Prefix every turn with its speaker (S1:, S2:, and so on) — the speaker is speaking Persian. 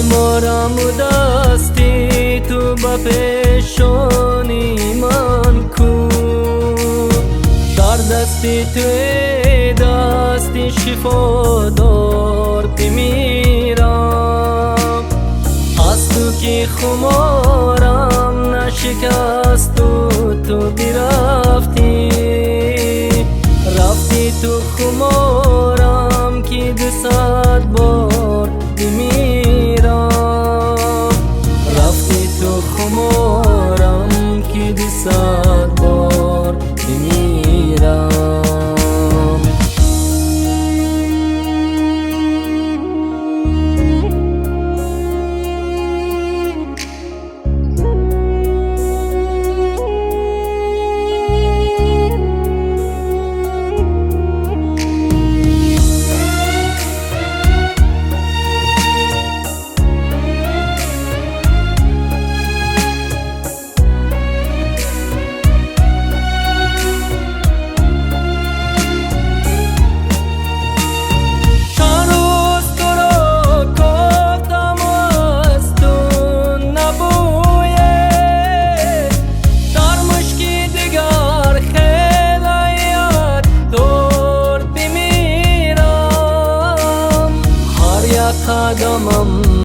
S1: بیمارم و دستی تو با پیشانی من کو، در دستی تو دستی شفا دار بمیرم. از تو که خمارم نشکست و تو برفتی، رفتی تو خمارم که 200 بار بمیرم، رفتی تو خمارم که 200 بار بمیرم. قدمم